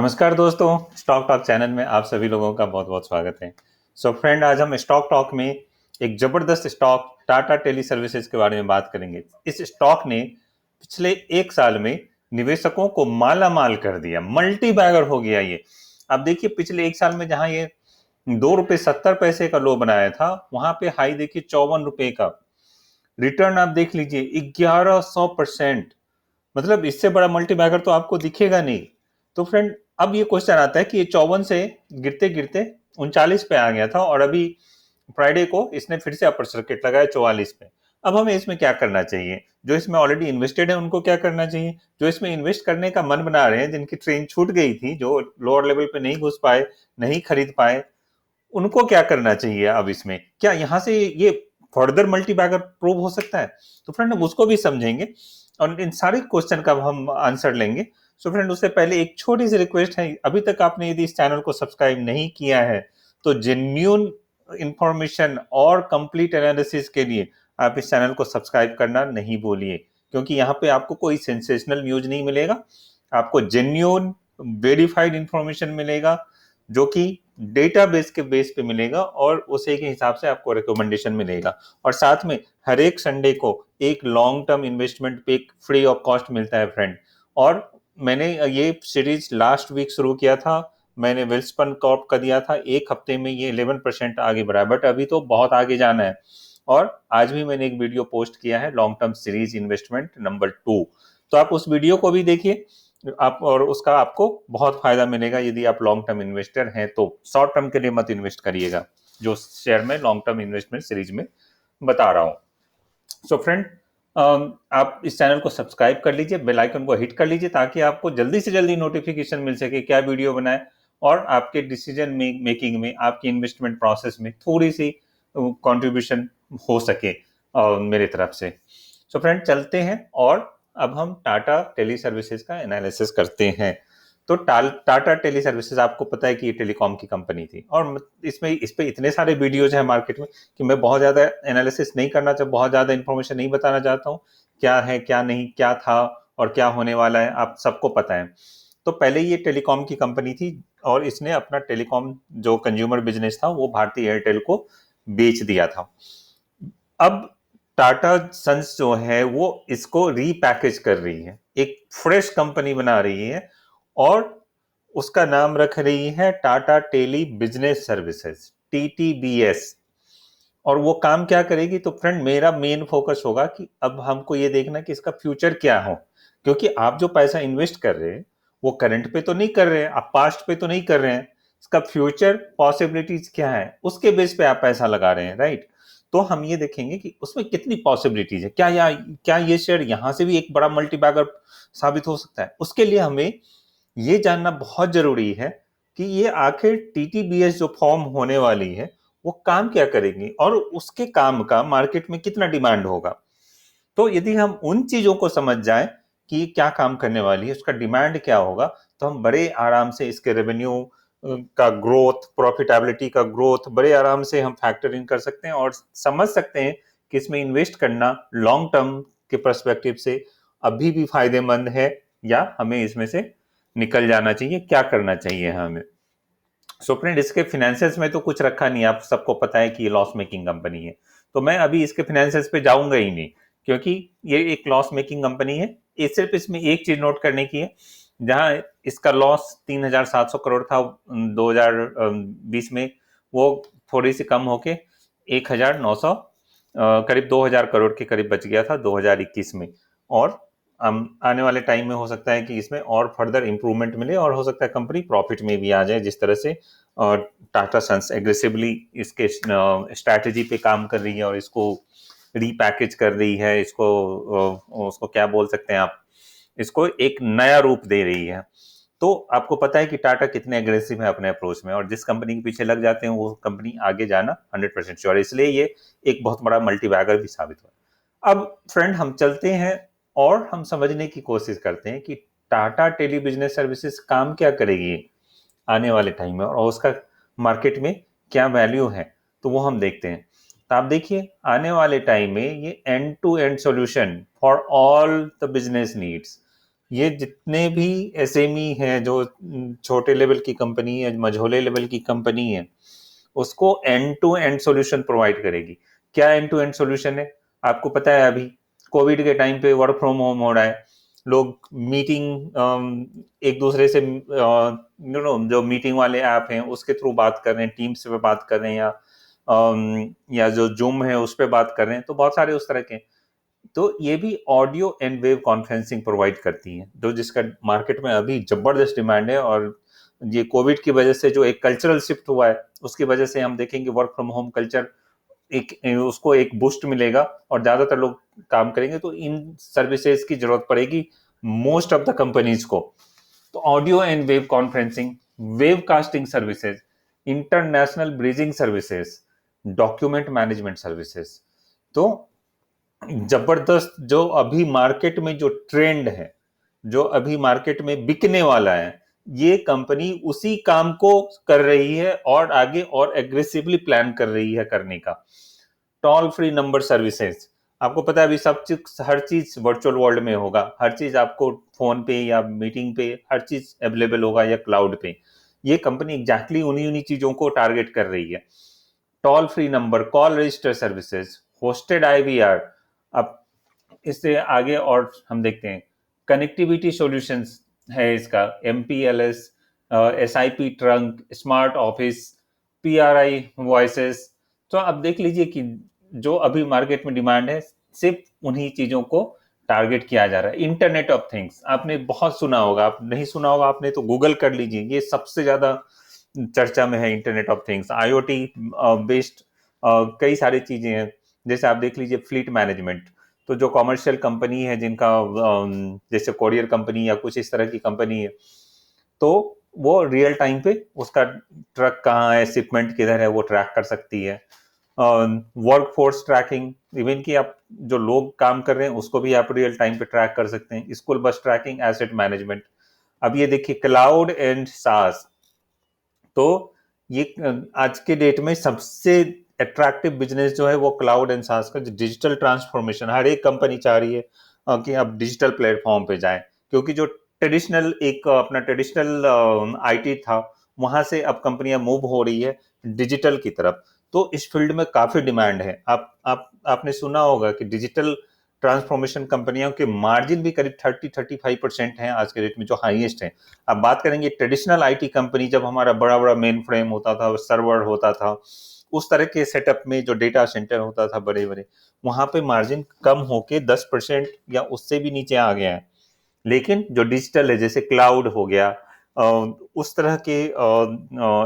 नमस्कार दोस्तों, stock talk channel में आप सभी लोगों का बहुत बहुत स्वागत है। फ्रेंड, आज हम स्टॉक टॉक में एक जबरदस्त स्टॉक टाटा टेली सर्विसेज के बारे में बात करेंगे। इस स्टॉक ने पिछले एक साल में निवेशकों को माला माल कर दिया, मल्टी बैगर हो गया ये। अब देखिए, पिछले एक साल में जहां ये 2 रुपये 70 पैसे का लो बनाया था, वहां पे हाई देखिए 54 रुपए का। रिटर्न आप देख लीजिए 1100%। मतलब इससे बड़ा मल्टी बैगर तो आपको दिखेगा नहीं। तो फ्रेंड, अब ये क्वेश्चन आता है कि ये 54 से गिरते गिरते 39 पे आ गया था, और अभी फ्राइडे को इसने फिर से अपर सर्किट लगाया 44 पे। अब हमें इसमें क्या करना चाहिए? जो इसमें ऑलरेडी इन्वेस्टेड है उनको क्या करना चाहिए? जो इसमें इन्वेस्ट करने का मन बना रहे हैं, जिनकी ट्रेन छूट गई थी, जो लोअर लेवल पे नहीं घुस पाए, नहीं खरीद पाए, उनको क्या करना चाहिए? अब इसमें क्या यहाँ से ये फर्दर मल्टी बैगर प्रूव हो सकता है? तो फ्रेंड, हम उसको भी समझेंगे और इन सारे क्वेश्चन का हम आंसर लेंगे। फ्रेंड, उससे पहले एक छोटी सी रिक्वेस्ट है, अभी तक आपने यदि इस चैनल को सब्सक्राइब नहीं किया है तो जेन्यून इंफॉर्मेशन और कंप्लीट एनालिसिस के लिए आप इस चैनल को सब्सक्राइब करना नहीं भूलिए, क्योंकि यहाँ पे आपको कोई सेंसेशनल न्यूज नहीं मिलेगा। आपको जेन्यून वेरीफाइड इंफॉर्मेशन मिलेगा, जो कि डेटाबेस के बेस पे मिलेगा, और उसी के हिसाब से आपको रिकमेंडेशन मिलेगा। और साथ में हर एक संडे को एक लॉन्ग टर्म इन्वेस्टमेंट पे फ्री ऑफ कॉस्ट मिलता है फ्रेंड। और मैंने ये सीरीज लास्ट वीक शुरू किया था, मैंने वेल्सपन कॉर्प का दिया था, एक हफ्ते में ये 11% आगे बढ़ा, बट अभी तो बहुत आगे जाना है। और आज भी मैंने एक वीडियो पोस्ट किया है, long term series investment number 2। तो आप उस वीडियो को भी देखिए आप, और उसका आपको बहुत फायदा मिलेगा यदि आप लॉन्ग टर्म इन्वेस्टर हैं। तो शॉर्ट टर्म के लिए मत इन्वेस्ट करिएगा, जो शेयर में लॉन्ग टर्म इन्वेस्टमेंट सीरीज में बता रहा हूं। फ्रेंड, आप इस चैनल को सब्सक्राइब कर लीजिए, बेल आइकन को हिट कर लीजिए, ताकि आपको जल्दी से जल्दी नोटिफिकेशन मिल सके क्या वीडियो बनाए, और आपके डिसीजन मेकिंग में, आपकी इन्वेस्टमेंट प्रोसेस में थोड़ी सी कंट्रीब्यूशन हो सके मेरे तरफ से। फ्रेंड, चलते हैं और अब हम टाटा टेली सर्विसेज का एनालिसिस करते हैं। तो टाटा टेली सर्विसेज, आपको पता है कि ये टेलीकॉम की कंपनी थी, और इसमें इस पे इतने सारे वीडियोज हैं मार्केट में कि मैं बहुत ज्यादा एनालिसिस नहीं करना चाहता, बहुत ज्यादा इंफॉर्मेशन नहीं बताना चाहता हूँ। क्या है, क्या नहीं, क्या था और क्या होने वाला है, आप सबको पता है। तो पहले ये टेलीकॉम की कंपनी थी, और इसने अपना टेलीकॉम जो कंज्यूमर बिजनेस था वो भारतीय एयरटेल को बेच दिया था। अब टाटा सन्स जो है वो इसको रीपैकेज कर रही है, एक फ्रेश कंपनी बना रही है, और उसका नाम रख रही है Tata Tele Business Services, TTBS। और वो काम क्या करेगी? तो फ्रेंड, मेरा मेन फोकस होगा कि अब हमको ये देखना कि इसका फ्यूचर क्या हो, क्योंकि आप जो पैसा इन्वेस्ट कर रहे हैं वो करंट पे तो नहीं कर रहे हैं, आप पास्ट पे तो नहीं कर रहे हैं। इसका फ्यूचर पॉसिबिलिटीज क्या है, उसके बेस पे आप पैसा लगा रहे हैं, राइट? तो हम ये देखेंगे कि उसमें कितनी पॉसिबिलिटीज है, क्या ये शेयर यहां से भी एक बड़ा मल्टीबैगर साबित हो सकता है। उसके लिए हमें ये जानना बहुत जरूरी है कि ये आखिर TTBS जो फॉर्म होने वाली है वो काम क्या करेगी, और उसके काम का मार्केट में कितना डिमांड होगा। तो यदि हम उन चीजों को समझ जाएं कि ये क्या काम करने वाली है, उसका डिमांड क्या होगा, तो हम बड़े आराम से इसके रेवेन्यू का ग्रोथ, प्रॉफिटेबिलिटी का ग्रोथ बड़े आराम से हम फैक्टर इन कर सकते हैं, और समझ सकते हैं कि इसमें इन्वेस्ट करना लॉन्ग टर्म के पर्सपेक्टिव से अभी भी फायदेमंद है, या हमें इसमें से निकल जाना चाहिए, क्या करना चाहिए हमें। फ्रेंड, इसके फाइनेंशियल्स में तो कुछ रखा नहीं, आप सबको पता है कि ये लॉस मेकिंग कंपनी है। तो मैं अभी इसके फाइनेंशियल्स पे जाऊंगा ही नहीं, क्योंकि ये एक लॉस मेकिंग कंपनी है। ये सिर्फ इसमें एक चीज नोट करने की है, जहां इसका लॉस 3,700 करोड़ था 2020 में, वो थोड़ी सी कम होके 1,900 करीब 2,000 करोड़ के करीब बच गया था 2021 में। और आने वाले टाइम में हो सकता है कि इसमें और फर्दर इंप्रूवमेंट मिले, और हो सकता है कंपनी प्रॉफिट में भी आ जाए, जिस तरह से टाटा सन्स एग्रेसिवली इसके स्ट्रैटेजी पे काम कर रही है, और इसको रीपैकेज कर रही है, इसको उसको क्या बोल सकते हैं आप, इसको एक नया रूप दे रही है। तो आपको पता है कि टाटा कितने एग्रेसिव है अपने अप्रोच में, और जिस कंपनी के पीछे लग जाते हैं वो कंपनी आगे जाना 100% श्योर है। इसलिए ये एक बहुत बड़ा मल्टीबैगर भी साबित हुआ। अब फ्रेंड, हम चलते हैं और हम समझने की कोशिश करते हैं कि टाटा टेली बिजनेस सर्विसेज काम क्या करेगी आने वाले टाइम में, और उसका मार्केट में क्या वैल्यू है, तो वो हम देखते हैं। तो आप देखिए, आने वाले टाइम में ये end to end solution for all the business needs, ये जितने भी एसएमई हैं, जो छोटे लेवल की कंपनी है, मझोले लेवल की कंपनी है, उसको end to end solution provide करेगी। क्या एंड टू एंड सॉल्यूशन है? आपको पता है अभी कोविड के टाइम पे वर्क फ्रॉम होम हो रहा है, लोग मीटिंग एक दूसरे से जो मीटिंग वाले ऐप हैं उसके थ्रू बात कर रहे हैं, टीम्स पे बात कर रहे हैं, या जो जूम है उस पर बात कर रहे हैं, तो बहुत सारे उस तरह के। तो ये भी audio and wave conferencing provide करती हैं, जो जिसका मार्केट में अभी जबरदस्त डिमांड है। और ये कोविड की वजह से जो एक कल्चरल शिफ्ट हुआ है, उसकी वजह से हम देखेंगे वर्क फ्रॉम होम कल्चर एक उसको एक बूस्ट मिलेगा और ज्यादातर लोग काम करेंगे, तो इन सर्विसेज की जरूरत पड़ेगी मोस्ट ऑफ द कंपनीज को। तो audio and wave conferencing, wave casting services, international bridging services, document management services. तो जबरदस्त जो अभी मार्केट में जो ट्रेंड है, जो अभी मार्केट में बिकने वाला है, ये कंपनी उसी काम को कर रही है और आगे और एग्रेसिवली प्लान कर रही है करने का। टोल फ्री नंबर सर्विसेज, आपको पता है अभी सब चीज, हर चीज वर्चुअल वर्ल्ड में होगा, हर चीज आपको फोन पे या मीटिंग पे हर चीज अवेलेबल होगा या क्लाउड पे। ये कंपनी एग्जैक्टली उन्हीं उन्हीं चीजों को टारगेट कर रही है। Toll free number call register services, hosted IVR. अब इससे आगे और हम देखते हैं कनेक्टिविटी सॉल्यूशंस है इसका, MPLS, SIP trunk, smart office, PRI voices. तो अब देख लीजिए कि जो अभी मार्केट में डिमांड है सिर्फ उन्हीं चीजों को टारगेट किया जा रहा है। इंटरनेट ऑफ थिंग्स आपने बहुत सुना होगा, आप नहीं सुना होगा आपने तो गूगल कर लीजिए, ये सबसे ज्यादा चर्चा में है। Internet of things, IoT based कई सारी चीजें हैं। जैसे आप देख लीजिए फ्लीट मैनेजमेंट, तो जो कॉमर्शियल कंपनी है जिनका जैसे कोरियर कंपनी या कुछ इस तरह की कंपनी है, तो वो रियल टाइम पे उसका ट्रक कहाँ है, शिपमेंट किधर है, वो ट्रैक कर सकती है। वर्क फोर्स ट्रैकिंग, इवन कि आप जो लोग काम कर रहे हैं उसको भी आप रियल टाइम पे ट्रैक कर सकते हैं। School bus trekking, asset management. अब ये देखिए क्लाउड एंड सास, तो ये आज के डेट में सबसे अट्रैक्टिव बिजनेस जो है वो क्लाउड एंड सास का, जो डिजिटल ट्रांसफॉर्मेशन हर एक कंपनी चाह रही है कि अब डिजिटल प्लेटफॉर्म पे जाए, क्योंकि जो ट्रेडिशनल एक अपना ट्रेडिशनल आईटी था, वहां से अब कंपनियां मूव हो रही है डिजिटल की तरफ। तो इस फील्ड में काफी डिमांड है। आपने सुना होगा कि डिजिटल ट्रांसफॉर्मेशन कंपनियों के मार्जिन भी करीब 30-35% हैं आज के डेट में, जो हाईएस्ट है। अब बात करेंगे ट्रेडिशनल आईटी कंपनी, जब हमारा बड़ा बड़ा मेन फ्रेम होता था, सर्वर होता था, उस तरह के सेटअप में जो डेटा सेंटर होता था बड़े बड़े, वहां पे मार्जिन कम होके 10% या उससे भी नीचे आ गया है। लेकिन जो डिजिटल है, जैसे क्लाउड हो गया, उस तरह के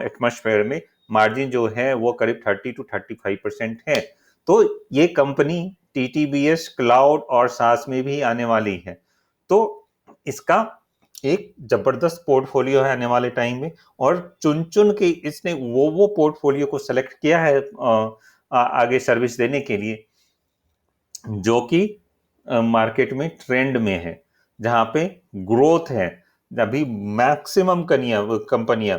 एटमॉस्फेयर में मार्जिन जो है वो करीब 30-35% है। तो ये कंपनी टीटीबीएस क्लाउड और सास में भी आने वाली है। तो इसका एक जबरदस्त पोर्टफोलियो है आने वाले टाइम में, और चुन चुन के इसने वो पोर्टफोलियो को सेलेक्ट किया है आगे सर्विस देने के लिए, जो कि मार्केट में ट्रेंड में है, जहां पे ग्रोथ है। अभी मैक्सिमम कंपनियां,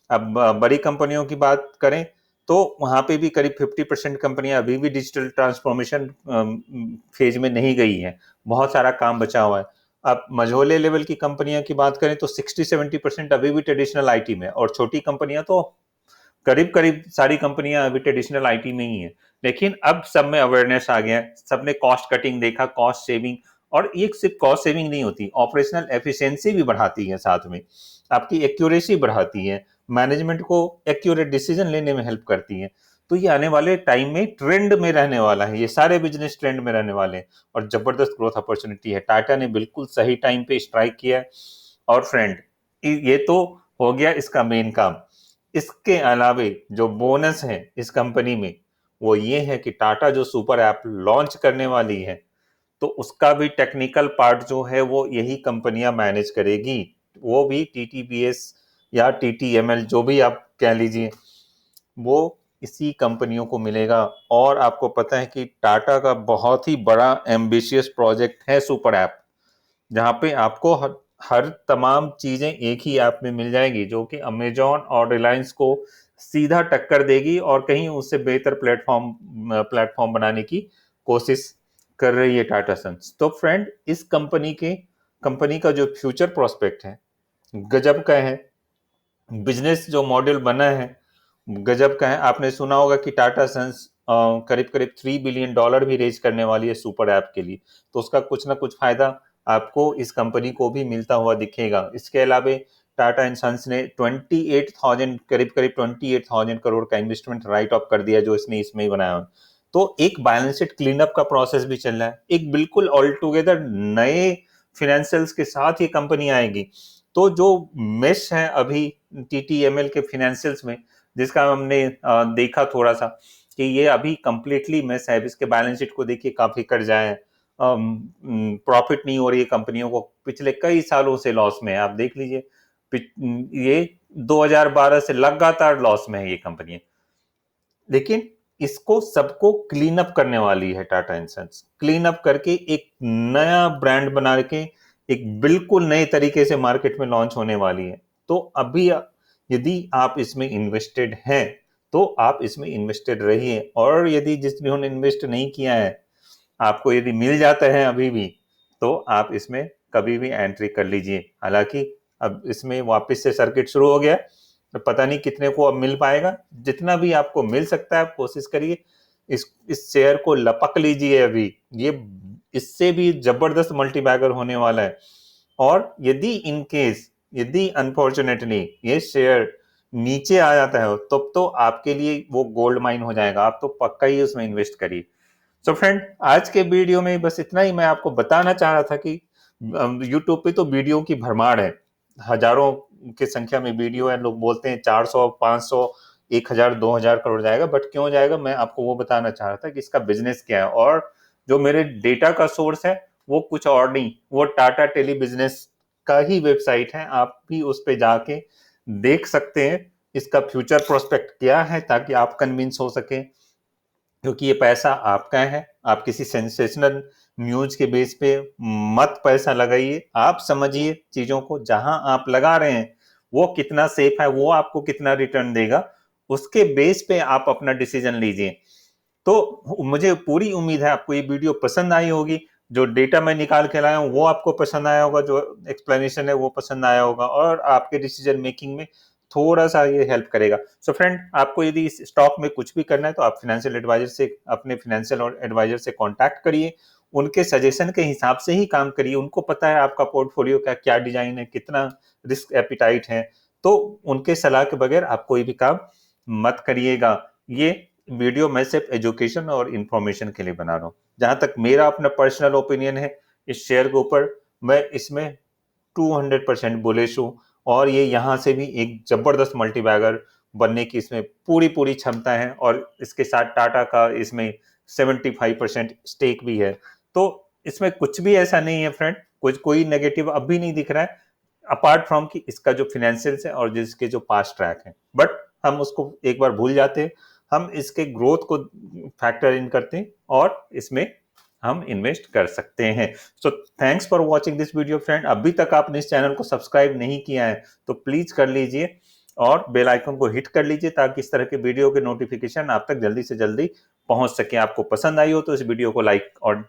अब बड़ी कंपनियों की बात करें तो वहां पे भी करीब 50% कंपनियां अभी भी डिजिटल ट्रांसफॉर्मेशन फेज में नहीं गई है, बहुत सारा काम बचा हुआ है। अब मझोले लेवल की कंपनियों की बात करें तो 60-70% अभी भी ट्रेडिशनल आईटी में, और छोटी कंपनियां तो करीब करीब सारी कंपनियां अभी ट्रेडिशनल आईटी में ही है। लेकिन अब सब में अवेयरनेस आ गया है, सबने कॉस्ट कटिंग देखा, कॉस्ट सेविंग, और ये सिर्फ कॉस्ट सेविंग नहीं होती, ऑपरेशनल एफिशिएंसी भी बढ़ाती है, साथ में आपकी एक्यूरेसी बढ़ाती है, मैनेजमेंट को एक्यूरेट डिसीजन लेने में हेल्प करती है। तो ये आने वाले टाइम में ट्रेंड में रहने वाला है, ये सारे बिजनेस ट्रेंड में रहने वाले हैं, और जबरदस्त ग्रोथ अपॉर्चुनिटी है। टाटा ने बिल्कुल सही टाइम पे स्ट्राइक किया है। और फ्रेंड, ये तो हो गया इसका मेन काम। इसके अलावे जो बोनस है इस कंपनी में, वो ये है कि टाटा जो सुपर ऐप लॉन्च करने वाली है, तो उसका भी टेक्निकल पार्ट जो है वो यही कंपनियां मैनेज करेगी, वो भी टीटीबीएस या टीटीएमएल जो भी आप कह लीजिए, वो इसी कंपनियों को मिलेगा। और आपको पता है कि टाटा का बहुत ही बड़ा एम्बिशियस प्रोजेक्ट है सुपर ऐप, जहाँ पे आपको हर तमाम चीजें एक ही ऐप में मिल जाएगी, जो कि अमेजॉन और रिलायंस को सीधा टक्कर देगी और कहीं उससे बेहतर प्लेटफॉर्म बनाने की कोशिश कर रही है टाटा सन्स। तो फ्रेंड, इस कंपनी के कंपनी का जो फ्यूचर प्रोस्पेक्ट है गजब का है। बिजनेस जो मॉडल बना है गजब का है। आपने सुना होगा कि टाटा सन्स करीब करीब $3 बिलियन भी रेज करने वाली है सुपर ऐप के लिए, तो उसका कुछ ना कुछ फायदा आपको इस कंपनी को भी मिलता हुआ दिखेगा। इसके अलावा टाटा एंड सन्स ने 28,000 करीब करीब 28,000 करोड़ का इन्वेस्टमेंट राइट ऑफ कर दिया जो इसने इसमें ही बनाया। तो एक बैलेंस शीट क्लीनअप का प्रोसेस भी चल रहा है, एक बिल्कुल ऑल टुगेदर नए फिनेंशियल्स के साथ ये कंपनी आएगी। तो जो मेश है अभी टीटीएमएल के फिनेंशियल्स में, जिसका हमने देखा थोड़ा सा कि ये अभी कंप्लीटली मेस है। इसके बैलेंस शीट को देखिए काफी कट जाए, प्रॉफिट नहीं हो रही है कंपनियों को, पिछले कई सालों से लॉस में है। आप देख लीजिए ये 2012 से लगातार लॉस में है ये कंपनी, लेकिन इसको सबको क्लीन अप करने वाली है Tata and Sons. Clean up करके एक नया ब्रांड बना के एक बिल्कुल नए तरीके से मार्केट में लॉन्च होने वाली है। तो अभी यदि आप इसमें इन्वेस्टेड हैं तो आप इसमें इन्वेस्टेड रहिए, और यदि जिन्होंने इन्वेस्ट नहीं किया है आपको यदि मिल जाता है अभी भी, तो आप इसमें कभी भी एंट्री कर लीजिए। हालांकि अब इसमें वापस से सर्किट शुरू हो गया, तो पता नहीं कितने को अब मिल पाएगा। जितना भी आपको मिल सकता है आप कोशिश करिए, इस शेयर को लपक लीजिए अभी। ये इससे भी जबरदस्त मल्टीबैगर होने वाला है। और यदि इन केस, यदि अनफॉर्चुनेटली ये शेयर नीचे आ जाता है तो आपके लिए वो गोल्ड माइन हो जाएगा। आप तो पक्का ही उसमें इन्वेस्ट करिए। सो फ्रेंड, आज के वीडियो में बस इतना ही मैं आपको बताना चाह रहा था कि यूट्यूब पे तो वीडियो की भरमार है, हजारों की संख्या में वीडियो है। लोग बोलते हैं 400, 500, 1000, 2000 करोड़ जाएगा, बट क्यों जाएगा मैं आपको वो बताना चाह रहा था कि इसका बिजनेस क्या है। और जो मेरे डेटा का सोर्स है वो कुछ और नहीं, वो टाटा टेली बिजनेस का ही वेबसाइट है। आप भी उस पे जाके देख सकते हैं इसका फ्यूचर प्रोस्पेक्ट क्या है, ताकि आप कन्विंस हो सके। क्योंकि ये पैसा आपका है, आप किसी सेंसेशनल न्यूज के बेस पे मत पैसा लगाइए। आप समझिए चीजों को, जहां आप लगा रहे हैं वो कितना सेफ है, वो आपको कितना रिटर्न देगा, उसके बेस पे आप अपना डिसीजन लीजिए। तो मुझे पूरी उम्मीद है आपको ये वीडियो पसंद आई होगी। जो डेटा मैं निकाल के लाया हूँ वो आपको पसंद आया होगा, जो एक्सप्लेनेशन है वो पसंद आया होगा, और आपके डिसीजन मेकिंग में थोड़ा सा ये हेल्प करेगा। सो फ्रेंड, आपको यदि इस स्टॉक में कुछ भी करना है तो आप फाइनेंशियल एडवाइजर से, अपने फाइनेंशियल एडवाइजर से कांटेक्ट करिए। उनके सजेशन के हिसाब से ही काम करिए। उनको पता है आपका पोर्टफोलियो का क्या डिजाइन है, कितना रिस्क एपिटाइट है। तो उनके सलाह के बगैर आप कोई भी काम मत करिएगा। ये वीडियो मैं सिर्फ एजुकेशन और इंफॉर्मेशन के लिए बना रहा हूँ। जहां तक मेरा अपना पर्सनल ओपिनियन है इस शेयर के ऊपर, मैं इसमें 200% बुलिश हूँ। और ये यहाँ से भी एक जबरदस्त मल्टीबैगर बनने की इसमें पूरी पूरी क्षमता है। और इसके साथ टाटा का इसमें 75% स्टेक भी है। तो इसमें कुछ भी ऐसा नहीं है फ्रेंड, कुछ कोई नेगेटिव अभी नहीं दिख रहा है, अपार्ट फ्रॉम कि इसका जो फिनेंशियल्स है और जिसके जो पास्ट ट्रैक है। बट हम उसको एक बार भूल जाते हैं, हम इसके ग्रोथ को फैक्टर इन करते हैं और इसमें हम इन्वेस्ट कर सकते हैं। So thanks for watching this video friend. अभी तक आपने इस चैनल को सब्सक्राइब नहीं किया है तो प्लीज कर लीजिए, और बेल आइकन को हिट कर लीजिए, ताकि इस तरह के वीडियो के नोटिफिकेशन आप तक जल्दी से जल्दी पहुंच सके। आपको पसंद आई हो तो इस वीडियो को लाइक और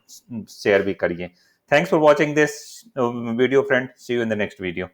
शेयर भी करिए। Thanks for watching this video friend. See you in the next video.